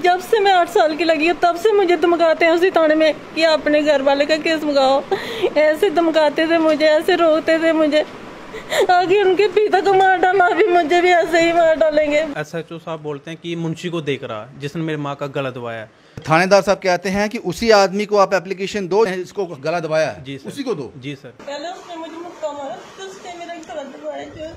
जब से मैं 8 साल की लगी हूँ तब से मुझे धमकाते हैं उसी थाने में कि अपने घर वाले का केस मंगाओ। ऐसे धमकाते थे मुझे, ऐसे रोकते थे मुझे, आगे उनके पिता को मार डाला, अभी मुझे भी ऐसे ही मार डालेंगे। SHO साहब बोलते हैं कि मुंशी को देख रहा जिसने मेरी माँ का गला दबाया है। थानेदार साहब कहते हैं कि उसी आदमी को आप एप्लीकेशन दो जिसको गला दबाया है। जी सर। उसी को दो। जी सर। पहले उसने मुझे मुक्का मारा, तो उसने मेरा गला दबाया,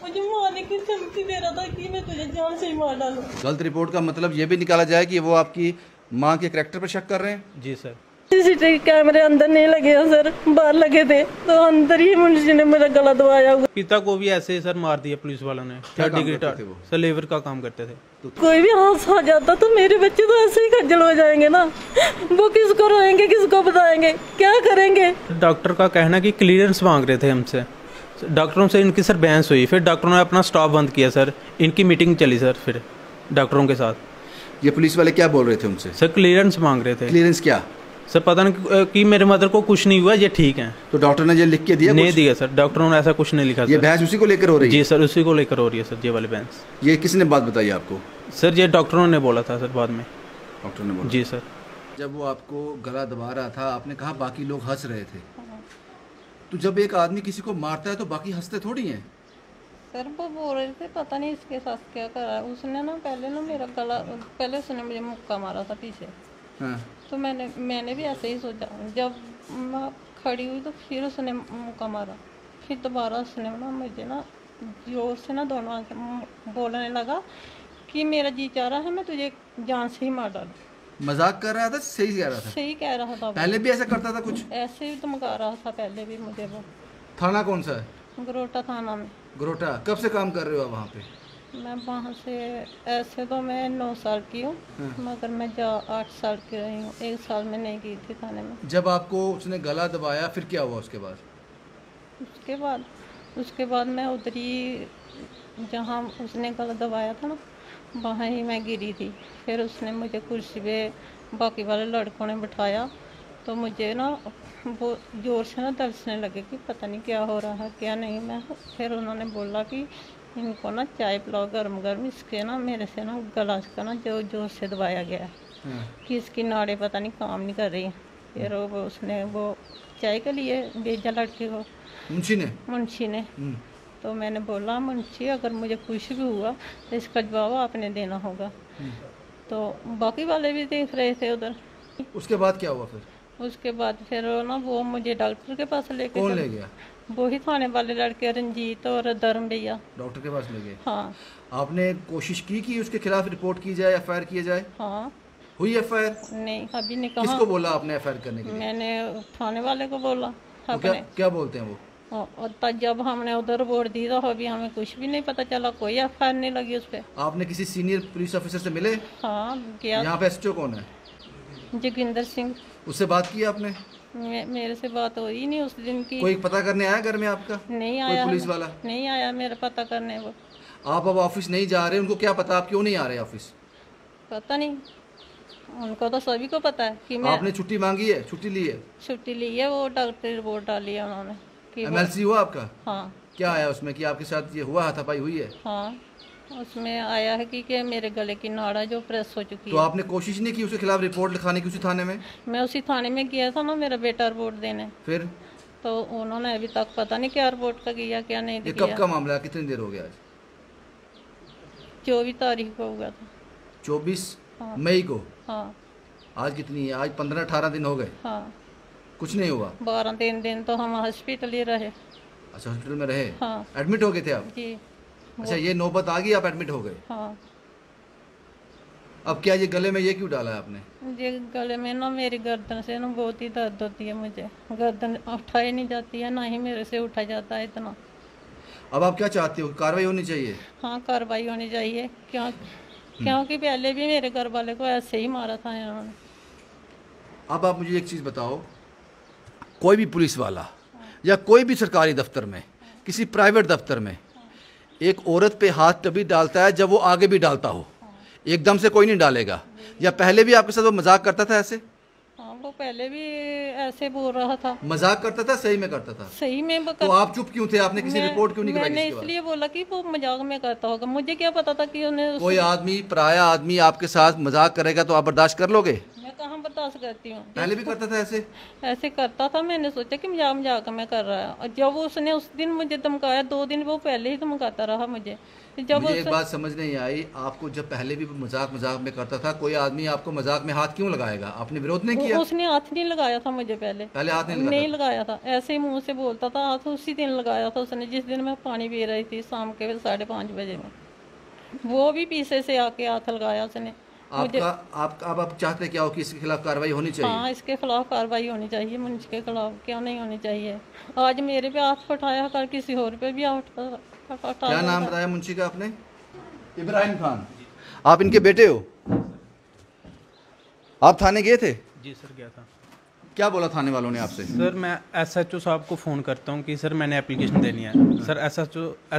मुझे मारने की धमकी दे रहा था कि मैं तुझे जान से ही मार डालूं। गलत रिपोर्ट का मतलब ये भी निकाला जाए कि वो आपकी माँ के कैरेक्टर पर शक कर रहे हैं। जी सर। CCTV कैमरे अंदर नहीं लगे हैं सर, बाहर लगे थे, तो अंदर ही मुंशी ने मेरा गला दबाया हुआ। पिता को भी ऐसे ही सर मार दिया पुलिस वालों ने। क्या काम डिग्री करते थे वो? सर लेबर का काम करते थे। कोई भी हाथ आ जाता तो मेरे बच्चे तो ऐसे ही खज्जल हो जाएंगे ना, वो किसको रोएंगे, किसको बताएंगे, क्या करेंगे। डॉक्टर का कहना कि क्लियरेंस मांग रहे थे हमसे, डॉक्टरों से इनकी सर बहस हुई, फिर डॉक्टरों ने अपना स्टाफ बंद किया सर, इनकी मीटिंग चली सर फिर डॉक्टरों के साथ। ये पुलिस वाले क्या बोल रहे थे उनसे? सर क्लियरेंस मांग रहे थे। क्लियरेंस क्या? सर पता नहीं कि मेरे मदर को कुछ नहीं हुआ, ये ठीक है। तो डॉक्टर ने ये लिख के दिया? नहीं दिया सर, डॉक्टरों ने ऐसा कुछ नहीं लिखा। ये बहस उसी को लेकर हो रही है? जी सर, उसी को लेकर हो रही है सर, ये वाली बहस। ये किसने बात बताई आपको? सर ये डॉक्टरों ने बोला था सर बाद में। डॉक्टर ने बोला? जी सर। जब वो आपको गला दबा रहा था आपने कहा बाकी लोग हंस रहे थे, तो जब एक आदमी किसी को मारता है तो बाकी हंसते थोड़ी हैं। सर वो बोल रहे थे पता नहीं इसके साथ क्या करा, उसने ना पहले ना मेरा गला, पहले उसने मुझे मुक्का मारा था पीछे। हाँ। तो मैंने भी ऐसे ही सोचा, जब मैं खड़ी हुई तो फिर उसने मुक्का मारा, फिर दोबारा उसने ना मुझे ना जोर से ना दोनों बोलने लगा कि मेरा जी चाह रहा है मैं तुझे जान से ही मार डालूं। मजाक कर रहा था? सही कह रहा था? सही कह रहा था। पहले भी ऐसा करता था कुछ? ऐसे ही धमका रहा था पहले भी मुझे वो। थाना कौन सा है? गरोटा थाना में। गरोटा। कब से काम कर रहे हो आप वहाँ पे? मैं वहाँ से ऐसे तो मैं 9 साल की हूँ, मगर मैं 8 साल की रही हूँ, 1 साल में नहीं गई थी थाने में। जब आपको उसने गला दबाया फिर क्या हुआ उसके बाद? उसके बाद मैं उतरी, जहाँ उसने गला दबाया था ना वहाँ ही मैं गिरी थी। फिर उसने मुझे कुर्सी पे बाकी वाले लड़कों ने बिठाया, तो मुझे ना वो ज़ोर से ना दर्शने लगे कि पता नहीं क्या हो रहा है क्या नहीं। मैं फिर उन्होंने बोला कि इनको ना चाय पिलाओ गर्म गर्म, इसके ना मेरे से ना गला का ना जोर से दबाया गया कि इसकी नाड़ें पता नहीं काम नहीं कर रही। फिर उसने वो चाय के लिए भेजा लड़के को, मुंशी ने। तो मैंने बोला मुंशी अगर मुझे कुछ भी हुआ तो इसका जवाब आपने देना होगा। तो बाकी वाले भी देख रहे थे उधर। उसके बाद क्या हुआ फिर? उसके बाद फिर ना वो मुझे डॉक्टर के पास लेके कौन ले गया? वो ही थाने वाले लड़के रंजीत और धर्म भैया। डॉक्टर के पास ले गए? हाँ। आपने कोशिश की कि उसके खिलाफ रिपोर्ट की जाए, FIR किया जाए? हाँ। हुई FIR? नहीं, अभी नहीं कहा। किसको बोला आपने FIR करने के लिए? मैंने थाने वाले को बोला। तो क्या बोलते हैं वो? और तब जब हमने उधर रिपोर्ट दी तो अभी हमें कुछ भी नहीं पता चला, कोई FIR नहीं लगी उस पर। आपने किसी सीनियर पुलिस ऑफिसर से मिले? हाँ किया। यहाँ पे SHO कौन है? जोगिंदर सिंह। उससे बात की आपने? मेरे से बात हुई नहीं उस दिन की। कोई पता करने आया घर में आपका? नहीं आया। कोई पुलिस वाला नहीं आया मेरा पता करने। वो आप अब ऑफिस नहीं जा रहे, उनको क्या पता आप क्यों नहीं आ रहे ऑफिस? पता नहीं, उनको तो सभी को पता है कि मैं। आपने छुट्टी मांगी है? छुट्टी ली है? छुट्टी ली है, वो डॉक्टर रिपोर्ट डाली है उन्होंने कि MLC हुआ आपका? हाँ। क्या आया उसमें कि आपके साथ ये हुआ, हाथापाई हुई है? हाँ, उसमें आया है कि मेरे गले की नाड़ा जो प्रेस हो चुकी तो है। आपने कोशिश नहीं की उसके खिलाफ रिपोर्ट लिखाने की उसी थाने में? मैं उसी थाने में किया था ना मेरा बेटा रिपोर्ट देने। फिर? तो उन्होंने अभी तक पता नहीं क्या रिपोर्ट का किया क्या नहीं ये किया। कब का मामला है? कितनी देर हो गया? आज 24 तारीख को हुआ था। 24 हाँ। मई को? हाँ। आज कितनी है? आज 15-18 दिन हो गए। हाँ। कुछ नहीं हुआ? 12-3 दिन तो हम हॉस्पिटल ही रहे। अच्छा, हॉस्पिटल में रहे? हाँ। एडमिट हो गए थे आप? जी। अच्छा, ये नौबत आ गई आप एडमिट हो गए? हाँ। अब क्या ये गले में ये क्यों डाला है आपने? ये गले में ना मेरी गर्दन से ना बहुत ही दर्द होती है, मुझे गर्दन उठाई नहीं जाती है, ना ही मेरे से उठा जाता है इतना। अब आप क्या चाहते हो? कार्रवाई होनी चाहिए? हाँ, कार्रवाई होनी चाहिए, क्योंकि पहले भी मेरे घर वाले को ऐसे ही मारा था इन्होंने। अब आप मुझे एक चीज़ बताओ, कोई भी पुलिस वाला या कोई भी सरकारी दफ्तर में, किसी प्राइवेट दफ्तर में एक औरत पे हाथ तभी डालता है जब वो आगे भी डालता हो, एकदम से कोई नहीं डालेगा। या पहले भी आपके साथ वो मजाक करता था ऐसे? हाँ, वो पहले भी ऐसे बोल रहा था। मजाक करता था, सही में करता था? सही में तो आप चुप क्यों थे? आपने किसी रिपोर्ट क्यों नहीं कराई? मैंने इसलिए बोला कि वो मजाक में करता होगा, मुझे क्या पता था कि उन्हें कोई आदमी, पराया आदमी आपके साथ मजाक करेगा तो आप बर्दाश्त कर लोगे? मैं कहाँ बर्दाश्त करती हूँ। पहले भी करता था ऐसे? ऐसे करता था, मैंने सोचा कि मजाक मजाक में कर रहा है। और जब उसने उस दिन मुझे धमकाया, 2 दिन वो पहले ही धमकाता रहा मुझे। जब मुझे एक बात समझ नहीं आई, आपको जब पहले भी मजाक में करता था, कोई आदमी आपको मजाक में हाथ क्यों लगाएगा? आपने विरोध नहीं किया? उसने हाथ नहीं लगाया था मुझे, पहले हाथ नहीं लगाया था, ऐसे ही मुंह से बोलता था। हाथ उसी दिन लगाया था उसने, जिस दिन मैं पानी पी रही थी शाम के 5:30 बजे में। वो भी पीछे से आके हाथ लगाया उसने। आपका आप चाहते क्या हो कि इसके खिलाफ कार्रवाई होनी चाहिए? हाँ, इसके खिलाफ कार्रवाई होनी चाहिए। मुंशी के खिलाफ क्यों नहीं होनी चाहिए? आज मेरे पे हाथ उठाया, कल किसी और पे भी हाथ उठाया। क्या नाम बताया मुंशी का आपने? इब्राहिम खान। आप इनके बेटे हो? आप थाने गए थे? जी सर, गया था। क्या बोला थाने वालों ने आपसे? सर मैं SHO साहब को फ़ोन करता हूँ कि सर मैंने एप्लीकेशन देनी है। सर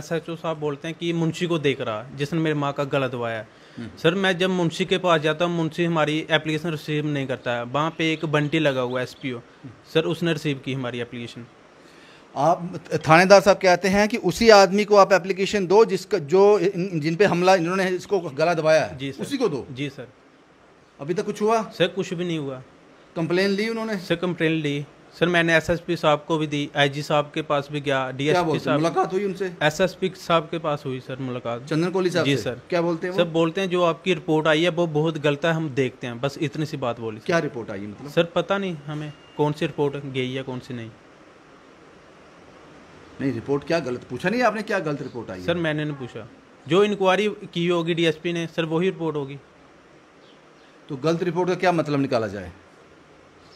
SHO साहब बोलते हैं कि मुंशी को देख रहा जिसने मेरी माँ का गला दबाया है। सर मैं जब मुंशी के पास जाता हूँ, मुंशी हमारी एप्लीकेशन रिसीव नहीं करता है। वहाँ पे एक बंटी लगा हुआ है SPO, सर उसने रिसीव की हमारी एप्लीकेशन। आप थानेदार साहब कहते हैं कि उसी आदमी को आप एप्लीकेशन दो जिसका जिन पे हमला इन्होंने इसको गला दबाया है, जी सर, उसी को दो। जी सर। अभी तक कुछ हुआ? सर कुछ भी नहीं हुआ। कंप्लेन ली उन्होंने? सर कंप्लेन ली सर, मैंने SSP साहब को भी दी, IG साहब के पास भी गया, DSP साहब, मुलाकात हुई उनसे? SSP साहब के पास हुई सर मुलाकात, चंदन कोहली साहब जी से? सर। क्या बोलते हैं वो? सर बोलते हैं जो आपकी रिपोर्ट आई है वो बहुत गलत है, हम देखते हैं, बस इतनी सी बात बोली। क्या रिपोर्ट आई मतलब? सर पता नहीं हमें कौन सी रिपोर्ट गई है कौन सी नहीं। नहीं, रिपोर्ट क्या गलत पूछा नहीं आपने? क्या गलत रिपोर्ट आई? सर मैंने नहीं पूछा, जो इंक्वायरी की होगी DSP ने सर वही रिपोर्ट होगी। तो गलत रिपोर्ट का क्या मतलब निकाला जाए?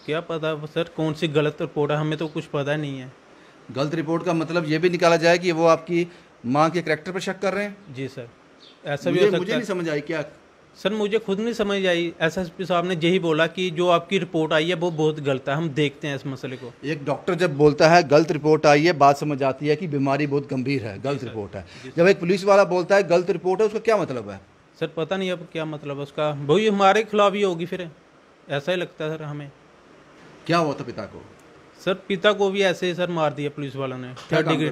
क्या पता सर कौन सी गलत रिपोर्ट है, हमें तो कुछ पता नहीं है। गलत रिपोर्ट का मतलब ये भी निकाला जाए कि वो आपकी माँ के करैक्टर पर शक कर रहे हैं? जी सर, ऐसा भी हो सकता है। मुझे नहीं समझ आई क्या? सर मुझे खुद नहीं समझ आई। SSP साहब ने यही बोला कि जो आपकी रिपोर्ट आई है वो बहुत गलत है, हम देखते हैं इस मसले को। एक डॉक्टर जब बोलता है गलत रिपोर्ट आई है, बात समझ आती है कि बीमारी बहुत गंभीर है, गलत रिपोर्ट है। जब एक पुलिस वाला बोलता है गलत रिपोर्ट है, उसका क्या मतलब है? सर पता नहीं अब क्या मतलब है उसका, वही हमारे खिलाफ ही होगी फिर, ऐसा ही लगता है सर हमें। क्या हुआ था पिता को? सर पिता को भी ऐसे ही सर मार दिया पुलिस वालों ने। 3rd डिग्री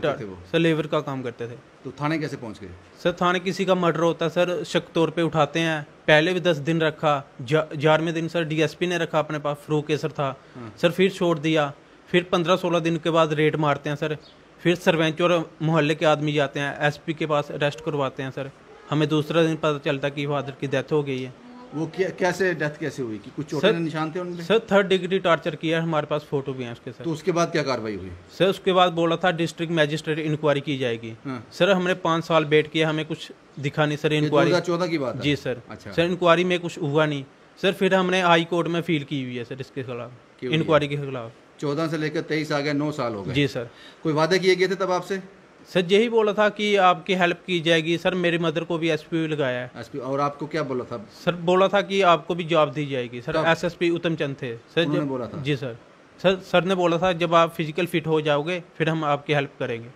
सर लेबर का काम करते थे। तो थाने कैसे पहुंच गए? सर थाने किसी का मर्डर होता है सर, शक तौर पे उठाते हैं। पहले भी 10 दिन रखा, 11वें दिन सर DSP ने रखा अपने पास, फरूक सर था सर, फिर छोड़ दिया। फिर 15-16 दिन के बाद रेड मारते हैं सर, फिर सरपंच और मोहल्ले के आदमी जाते हैं SP के पास, अरेस्ट करवाते हैं सर। हमें दूसरा दिन पता चलता कि फादर की डेथ हो गई है। वो कैसे डेथ कैसे हुई? कि कुछ चोटें निशान थे उनमें? सर 3rd डिग्री टॉर्चर किया, हमारे पास फोटो भी हैं उसके सर। तो उसके बाद क्या कार्रवाई हुई? सर उसके बाद बोला था डिस्ट्रिक्ट मैजिस्ट्रेट इंक्वायरी की जाएगी। सर हमने 5 साल वेट किया, हमें कुछ दिखा नहीं सर इंक्वायरी। 2014 की बात है? जी सर। अच्छा। सर इंक्वायरी में कुछ हुआ नहीं सर, फिर हमने हाई कोर्ट में फील की हुई है सर इसके खिलाफ, इंक्वायरी के खिलाफ। 14 से लेकर 23 आ गए, 9 साल हो गए। जी सर। कोई वादे किए गए थे तब आपसे? सर यही बोला था कि आपकी हेल्प की जाएगी सर, मेरी मदर को भी SP लगाया है। SP और आपको क्या बोला था? सर बोला था कि आपको भी जॉब दी जाएगी सर। SSP उत्तम चंद थे सर, उन्होंने बोला था? जी सर। सर ने बोला था जब आप फिजिकल फिट हो जाओगे फिर हम आपकी हेल्प करेंगे।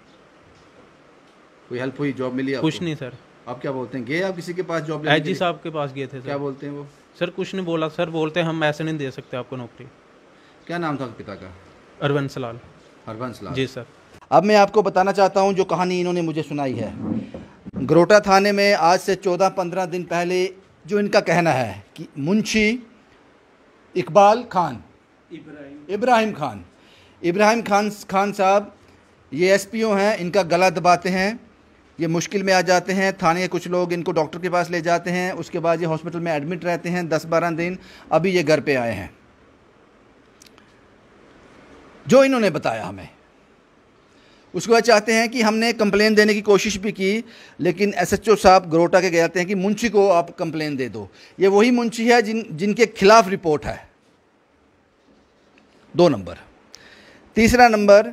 कोई हेल्प हुई? जॉब मिली आपको? कुछ नहीं सर। आप क्या बोलते हैं, गए आप किसी के पास जॉब? IG साहब के पास गए थे सर। क्या बोलते हैं वो? सर कुछ नहीं बोला सर, बोलते हैं हम ऐसे नहीं दे सकते आपको नौकरी। क्या नाम था पिता का? हरबंस लाल। हरबंस लाल। जी सर। अब मैं आपको बताना चाहता हूं जो कहानी इन्होंने मुझे सुनाई है। गरोटा थाने में आज से 14-15 दिन पहले जो इनका कहना है कि मुंशी इब्राहिम खान साहब ये SPO हैं, इनका गला दबाते हैं, ये मुश्किल में आ जाते हैं। थाने के कुछ लोग इनको डॉक्टर के पास ले जाते हैं, उसके बाद ये हॉस्पिटल में एडमिट रहते हैं 10-12 दिन। अभी ये घर पे आए हैं। जो इन्होंने बताया हमें उसके बाद चाहते हैं कि हमने कंप्लेन देने की कोशिश भी की, लेकिन SHO साहब गरोटा के कहते हैं कि मुंशी को आप कंप्लेन दे दो। ये वही मुंशी है जिनके खिलाफ रिपोर्ट है। 2 नंबर। तीसरा नंबर,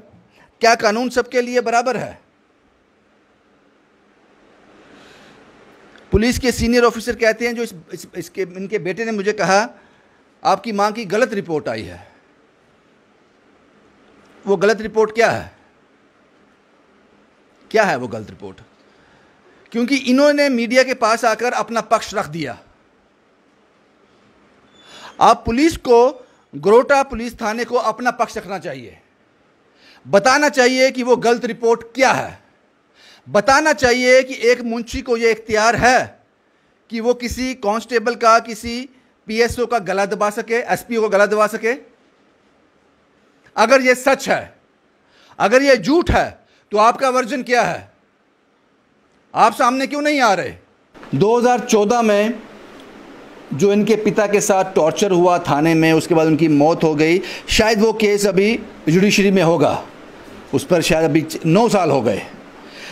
क्या कानून सबके लिए बराबर है? पुलिस के सीनियर ऑफिसर कहते हैं जो इनके बेटे ने मुझे कहा आपकी मां की गलत रिपोर्ट आई है। वो गलत रिपोर्ट क्या है? क्या है वो गलत रिपोर्ट? क्योंकि इन्होंने मीडिया के पास आकर अपना पक्ष रख दिया। आप पुलिस को गरोटा पुलिस थाने को अपना पक्ष रखना चाहिए, बताना चाहिए कि वो गलत रिपोर्ट क्या है, बताना चाहिए कि एक मुंशी को ये इख्तियार है कि वो किसी कांस्टेबल का, किसी पीएसओ का गला दबा सके, एसपीओ का गला दबा सके। अगर ये सच है, अगर ये झूठ है, तो आपका वर्जन क्या है? आप सामने क्यों नहीं आ रहे? 2014 में जो इनके पिता के साथ टॉर्चर हुआ थाने में, उसके बाद उनकी मौत हो गई, शायद वो केस अभी जुडिशरी में होगा, उस पर शायद अभी 9 साल हो गए।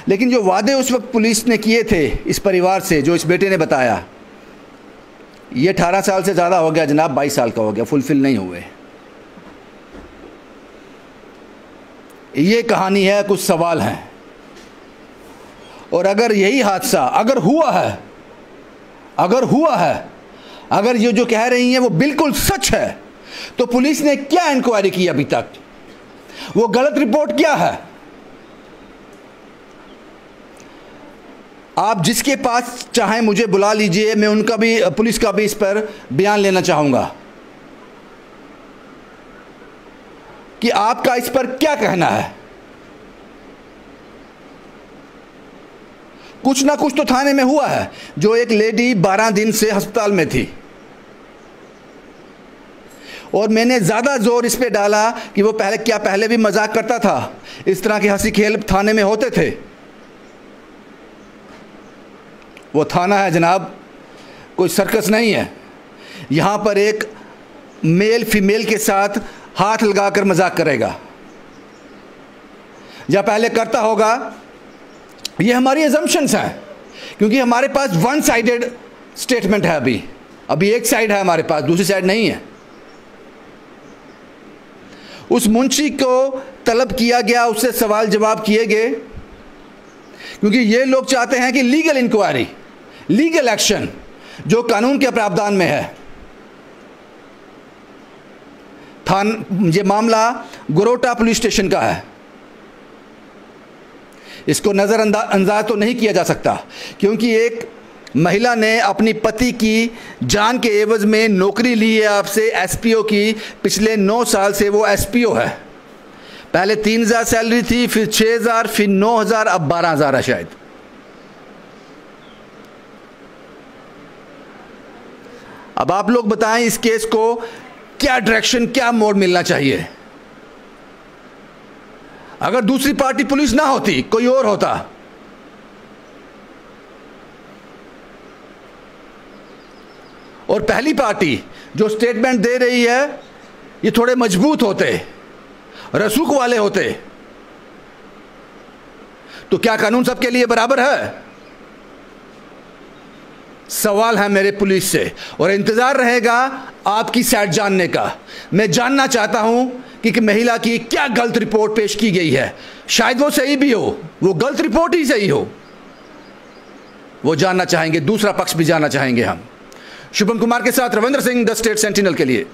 लेकिन जो वादे उस वक्त पुलिस ने किए थे इस परिवार से, जो इस बेटे ने बताया, ये 18 साल से ज़्यादा हो गया जनाब, 22 साल का हो गया, फुलफिल नहीं हुए। ये कहानी है, कुछ सवाल हैं। और अगर यही हादसा अगर हुआ है, अगर ये जो कह रही हैं वो बिल्कुल सच है, तो पुलिस ने क्या इंक्वायरी की अभी तक? वो गलत रिपोर्ट क्या है? आप जिसके पास चाहें मुझे बुला लीजिए, मैं उनका भी, पुलिस का भी इस पर बयान लेना चाहूंगा कि आपका इस पर क्या कहना है। कुछ ना कुछ तो थाने में हुआ है। जो एक लेडी 12 दिन से अस्पताल में थी, और मैंने ज़्यादा जोर इस पे डाला कि वो पहले भी मजाक करता था, इस तरह के हंसी खेल थाने में होते थे। वो थाना है जनाब, कोई सर्कस नहीं है। यहाँ पर एक मेल फीमेल के साथ हाथ लगाकर मजाक करेगा, या पहले करता होगा, ये हमारी अजम्पशंस हैं, क्योंकि हमारे पास वन साइडेड स्टेटमेंट है। अभी एक साइड है हमारे पास, दूसरी साइड नहीं है। उस मुंशी को तलब किया गया, उससे सवाल जवाब किए गए, क्योंकि ये लोग चाहते हैं कि लीगल इंक्वायरी, लीगल एक्शन जो कानून के प्रावधान में है। ये मामला गरोटा पुलिस स्टेशन का है, इसको नज़रअंदाज तो नहीं किया जा सकता, क्योंकि एक महिला ने अपनी पति की जान के एवज में नौकरी ली है आपसे एसपीओ की। पिछले 9 साल से वो एसपीओ है। पहले 3000 सैलरी थी, फिर 6000, फिर 9000, अब 12000 है शायद। अब आप लोग बताएं इस केस को क्या डायरेक्शन, क्या मोड मिलना चाहिए। अगर दूसरी पार्टी पुलिस ना होती, कोई और होता, और पहली पार्टी जो स्टेटमेंट दे रही है ये थोड़े मजबूत होते, रसूख वाले होते, तो क्या कानून सबके लिए बराबर है? सवाल है मेरे पुलिस से, और इंतजार रहेगा आपकी साइड जानने का। मैं जानना चाहता हूं कि महिला की क्या गलत रिपोर्ट पेश की गई है। शायद वो सही भी हो, वो गलत रिपोर्ट ही सही हो, वो जानना चाहेंगे, दूसरा पक्ष भी जानना चाहेंगे हम। शुभम कुमार के साथ Ravindra Singh, the state sentinel के लिए।